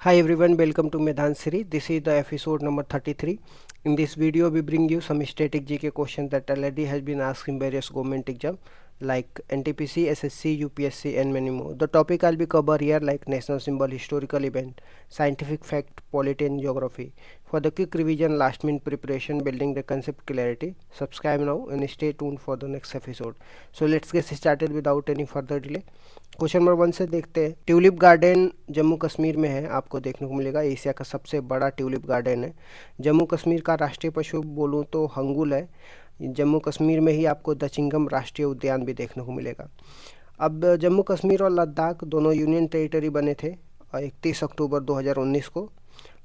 Hi everyone, welcome to Medhan Siri. This is the episode number 33. In this video, we bring you some static GK questions that already has been asked in various government exam like NTPC, SSC, UPSC and many more. The topic I'll be cover here like national symbol, historical event, scientific fact, polity and geography. For the quick revision, last minute preparation, building the concept clarity, subscribe now and stay tuned for the next episode. So let's get started without any further delay. Question number 1 से देखते हैं। Tulip garden Jammu Kashmir में है, आपको देखने को मिलेगा। Asia का सबसे बड़ा ट्यूलिप गार्डन है। जम्मू कश्मीर का राष्ट्रीय पशु बोलूँ तो हंगुल है। जम्मू कश्मीर में ही आपको दचिंगम राष्ट्रीय उद्यान भी देखने को मिलेगा। अब जम्मू कश्मीर और लद्दाख दोनों यूनियन टेरिटरी बने थे 31 अक्टूबर 2019 को।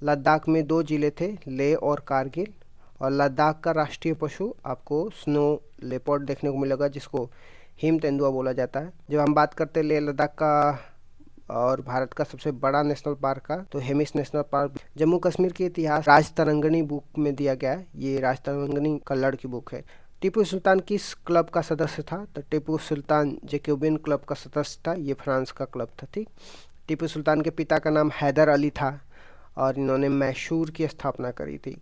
लद्दाख में 2 ज़िले थे, लेह और कारगिल। और लद्दाख का राष्ट्रीय पशु आपको स्नो लेपर्ड देखने को मिलेगा, जिसको हिम तेंदुआ बोला जाता है। जब हम बात करते हैं लेह लद्दाख का और भारत का सबसे बड़ा नेशनल पार्क का, तो हेमिस नेशनल पार्क जम्मू कश्मीर के इतिहास राज तरंगणी बुक में दिया गया है। ये राज तरंगणी कल्लड़ की बुक है। टीपू सुल्तान किस क्लब का सदस्य था? तो टीपू सुल्तान जैकोबियन क्लब का सदस्य था। ये फ्रांस का क्लब था। ठीक। टीपू सुल्तान के पिता का नाम हैदर अली था और इन्होंने मैसूर की स्थापना करी थी।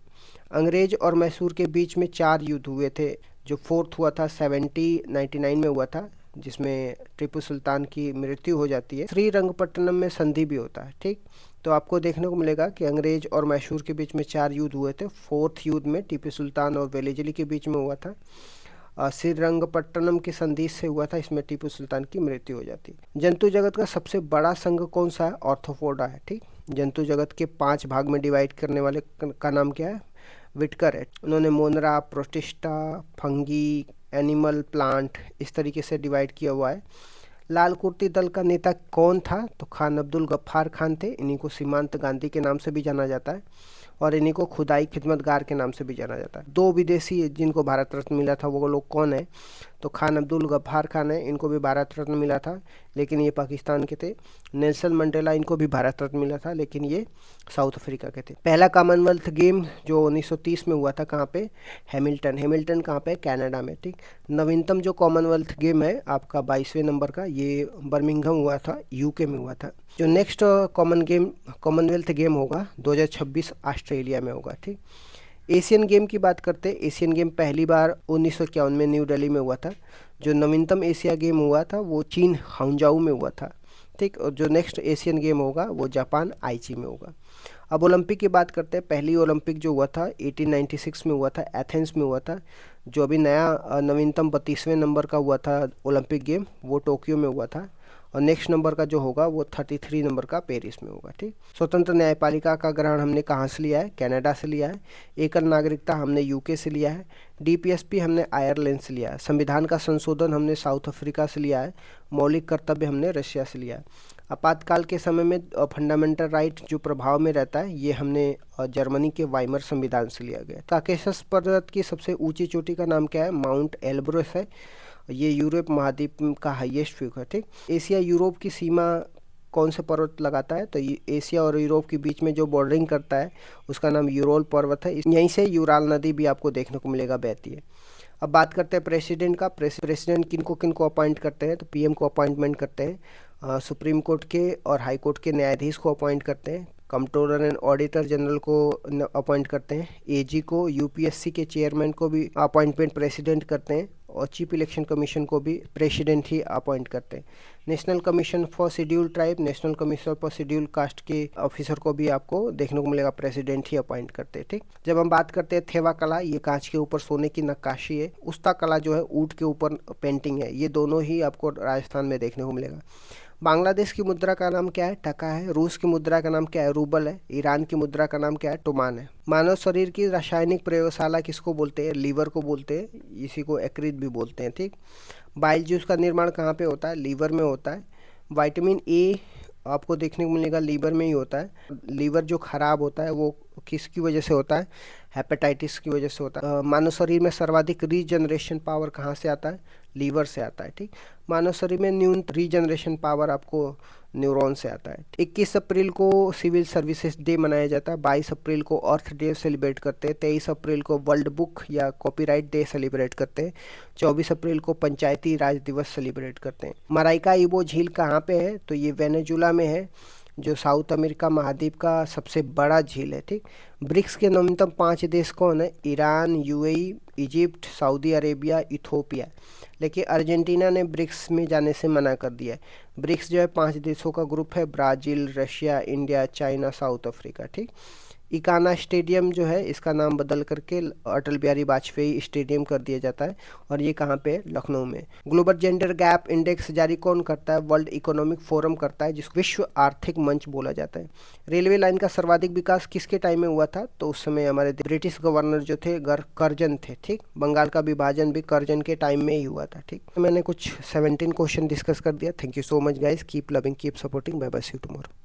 अंग्रेज और मैसूर के बीच में 4 युद्ध हुए थे। जो फोर्थ हुआ था 1799 में हुआ था, जिसमें टीपू सुल्तान की मृत्यु हो जाती है। श्रीरंगपट्टनम में संधि भी होता है। ठीक। तो आपको देखने को मिलेगा कि अंग्रेज और मैसूर के बीच में 4 युद्ध हुए थे। फोर्थ युद्ध में टीपू सुल्तान और वेलेजली के बीच में हुआ था। श्रीरंगपट्टनम की संधि से हुआ था, इसमें टीपू सुल्तान की मृत्यु हो जाती है। जंतु जगत का सबसे बड़ा संघ कौन सा है? ऑर्थोपोडा है। ठीक। जंतु जगत के 5 भाग में डिवाइड करने वाले का नाम क्या है? विटकर है। उन्होंने मोनरा, प्रोटिस्टा, फंगी, एनिमल, प्लांट इस तरीके से डिवाइड किया हुआ है। लाल कुर्ती दल का नेता कौन था? तो खान अब्दुल गफ्फार खान थे। इन्हीं को सीमांत गांधी के नाम से भी जाना जाता है और इन्हीं को खुदाई खिदमतगार के नाम से भी जाना जाता है। 2 विदेशी जिनको भारत रत्न मिला था वो लोग कौन है? तो खान अब्दुल गफ्फार खान है, इनको भी भारत रत्न मिला था लेकिन ये पाकिस्तान के थे। नेल्सन मंडेला, इनको भी भारत रत्न मिला था लेकिन ये साउथ अफ्रीका के थे। पहला कॉमनवेल्थ गेम जो 1930 में हुआ था, कहाँ पे? हैमिल्टन कहाँ पे? कनाडा में। ठीक। नवीनतम जो कॉमनवेल्थ गेम है आपका 22वें नंबर का, ये बर्मिंघम हुआ था, यूके में हुआ था। जो नेक्स्ट कॉमनवेल्थ गेम होगा 2026 ऑस्ट्रेलिया में होगा। ठीक। एशियन गेम की बात करते हैं। एशियन गेम पहली बार 1951 में न्यू दिल्ली में हुआ था। जो नवीनतम एशिया गेम हुआ था वो चीन हांगझाऊ में हुआ था। ठीक। और जो नेक्स्ट एशियन गेम होगा वो जापान आईची में होगा। अब ओलंपिक की बात करते हैं। पहली ओलंपिक जो हुआ था 1896 में हुआ था, एथेंस में हुआ था। जो अभी नया नवीनतम 32वें नंबर का हुआ था ओलंपिक गेम, वो टोक्यो में हुआ था। और नेक्स्ट नंबर का जो होगा वो 33 नंबर का पेरिस में होगा। ठीक। स्वतंत्र न्यायपालिका का ग्रहण हमने कहाँ से लिया है? कनाडा से लिया है। एकल नागरिकता हमने यूके से लिया है। डीपीएसपी हमने आयरलैंड से लिया है। संविधान का संशोधन हमने साउथ अफ्रीका से लिया है। मौलिक कर्तव्य हमने रशिया से लिया है। आपातकाल के समय में फंडामेंटल राइट जो प्रभाव में रहता है, ये हमने जर्मनी के वाइमर संविधान से लिया गया। काकेशस पर्वत की सबसे ऊंची चोटी का नाम क्या है? माउंट एल्ब्रस है। ये यूरोप महाद्वीप का हाईएस्ट पीक है। ठीक। एशिया यूरोप की सीमा कौन से पर्वत लगाता है? तो ये एशिया और यूरोप के बीच में जो बॉर्डरिंग करता है उसका नाम यूरोल पर्वत है। यहीं से यूराल नदी भी आपको देखने को मिलेगा, बहती है। अब बात करते हैं प्रेसिडेंट का। प्रेसिडेंट किनको अपॉइंट करते हैं? तो पीएम को अपॉइंटमेंट करते हैं। सुप्रीम कोर्ट के और हाई कोर्ट के न्यायाधीश को अपॉइंट करते हैं। कंट्रोलर एंड ऑडिटर जनरल को अपॉइंट करते हैं। एजी को, यूपीएससी के चेयरमैन को भी अपॉइंटमेंट प्रेसिडेंट करते हैं और चीफ इलेक्शन कमीशन को भी प्रेसिडेंट ही अपॉइंट करते हैं। National commission for schedule tribe, national commission for schedule caste के ऑफिसर को भी आपको देखने को मिलेगा प्रेसिडेंट ही अपॉइंट करते हैं। ठीक। जब हम बात करते हैं थेवा कला, ये कांच के ऊपर सोने की नक्काशी है। उस्ता कला जो है ऊंट के ऊपर पेंटिंग है। ये दोनों ही आपको राजस्थान में देखने को मिलेगा। बांग्लादेश की मुद्रा का नाम क्या है? टका है। रूस की मुद्रा का नाम क्या है? रूबल है। ईरान की मुद्रा का नाम क्या है? टोमान है। मानव शरीर की रासायनिक प्रयोगशाला किसको बोलते हैं? लीवर को बोलते हैं। इसी को यकृत भी बोलते हैं। ठीक। बाइल जूस का निर्माण कहाँ पे होता है? लीवर में होता है। विटामिन ए आपको देखने को मिलेगा लीवर में ही होता है। लीवर जो खराब होता है वो किसकी वजह से होता है? हेपेटाइटिस की वजह से होता है। मानव शरीर में सर्वाधिक रीजनरेशन पावर कहाँ से आता है? लीवर से आता है। ठीक। मानव शरीर में न्यूनतम रीजनरेशन पावर आपको न्यूरॉन से आता है। 21 अप्रैल को सिविल सर्विसेज डे मनाया जाता है। 22 अप्रैल को अर्थ डे सेलिब्रेट करते हैं। 23 अप्रैल को वर्ल्ड बुक या कॉपीराइट डे सेलिब्रेट करते हैं। 24 अप्रैल को पंचायती राज दिवस सेलिब्रेट करते हैं। मराइका इबो झील कहाँ पे है? तो ये वेनेजुला में है। जो साउथ अमेरिका महाद्वीप का सबसे बड़ा झील है। ठीक, ब्रिक्स के नवीनतम 5 देश कौन है? Iran, UAE, Egypt, Saudi Arabia, Ethiopia. लेकिन अर्जेंटीना ने ब्रिक्स में जाने से मना कर दिया है। ब्रिक्स जो है 5 देशों का ग्रुप है, Brazil, Russia, India, China, south Africa. ठीक, इकाना स्टेडियम जो है इसका नाम बदल करके अटल बिहारी वाजपेयी स्टेडियम कर दिया जाता है, और ये कहाँ पे है? लखनऊ में। ग्लोबल जेंडर गैप इंडेक्स जारी कौन करता है? वर्ल्ड इकोनॉमिक फोरम करता है, जिसको विश्व आर्थिक मंच बोला जाता है। रेलवे लाइन का सर्वाधिक विकास किसके टाइम में हुआ था? तो उस समय हमारे ब्रिटिश गवर्नर जो थे कर्जन थे। ठीक, बंगाल का विभाजन भी कर्जन के टाइम में ही हुआ था। ठीक, तो मैंने कुछ 17 क्वेश्चन डिस्कस कर दिया। Thank you so much guys, keep loving, keep supporting, bye bye, see you tomorrow.